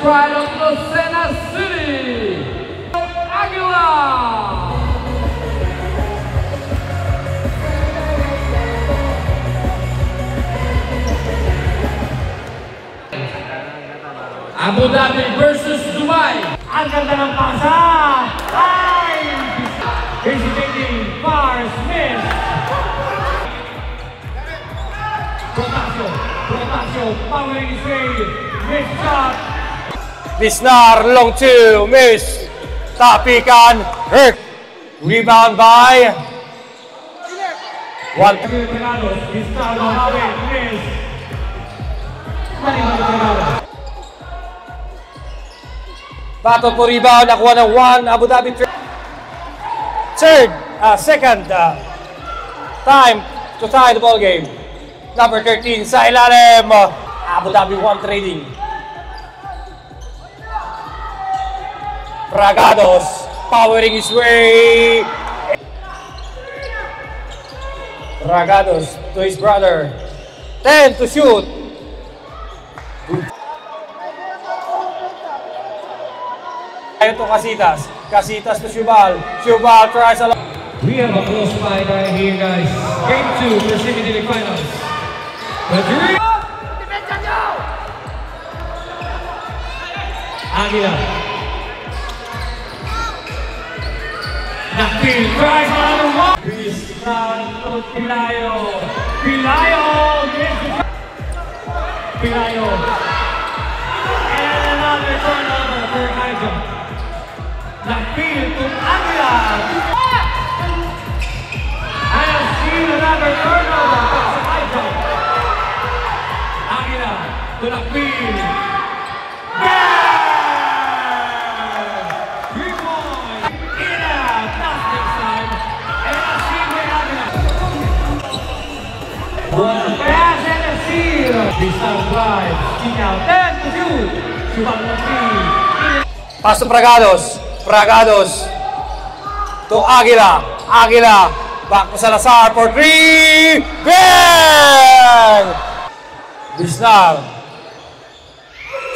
pride of Lucena City, Aguila. Abu Dhabi versus Dubai. Ang ganda ng pasa ay hesitating far Smith. Protasio, powering his way, miss shot. Bisnar, long two, miss. Tapikan, hurt. Rebound by one. Bisnar, miss. Battle for rebound, nakuha ng one. Abu Dhabi second time to tie the ball game. Number 13 sa ilalim. Abu Dhabi 1 trading. Bragados powering his way. Bragados to his brother. 10 to shoot. Ito Casitas. Casitas to Shubal. Shubal tries a lot. We have a close fight right here, guys. Game 2 for semi finals. Madrid. Aguila. Nakpil tries another one. Pilayo. And another turnover for Aija. Nakpil to Aguila. And I've seen another turnover for Aija. Aguila to Nakpil. Pass to Bragados. Bragados to Aguila. Aguila back to Salazar for 3. Bang! Bisnar.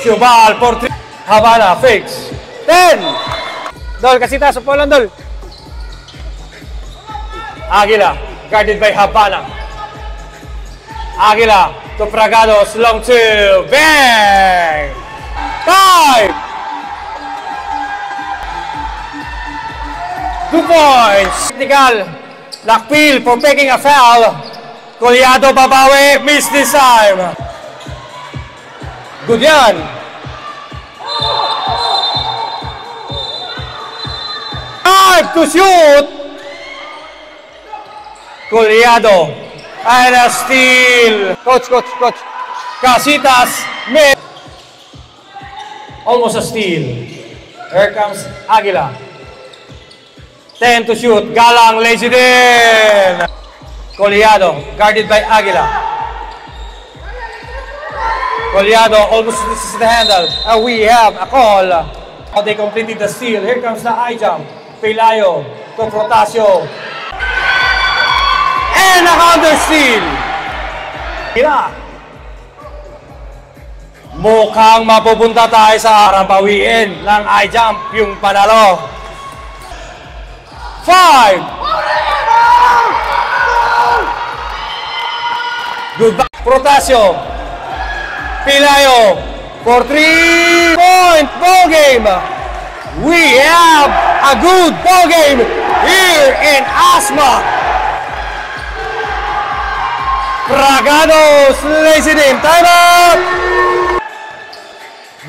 Shubal for 3. Habana fakes. 10. Dol, Casitas sa Poland, Dol. Aguila guarded by Habana. Aguila to Bragados, long two, bang! 5! 2 points! Technical, Nakpil for taking a foul. Collado babawi, miss this time. Good yan. To shoot! Collado. And a steal. Coach. Casitas made. Almost a steal. Here comes Aguila. 10 to shoot. Galang lays it in. Collado guarded by Aguila. Collado almost misses the handle. And we have a call. Now they completed the steal. Here comes the high jump. Pilayo to Protasio. And a counter steal. Mukhang mapupunta tayo sa arabawiin ng high jump yung panalo. 5. Good back. Protasio. Pilayo for 3-point ball game. We have a good ball game here in Asma. Bragados lays it in. Time out!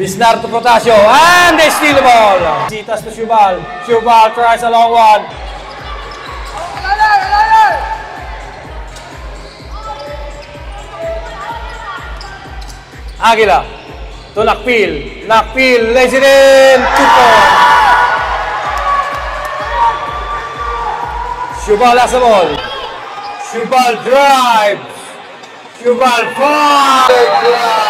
Bisnar to Protasio, and they steal the ball. Citas to Shubal. Shubal tries a long one. Aguila to Nakpil. Nakpil lays it in. 2 points. Shubal has the ball. Shubal drives. Shubal fires.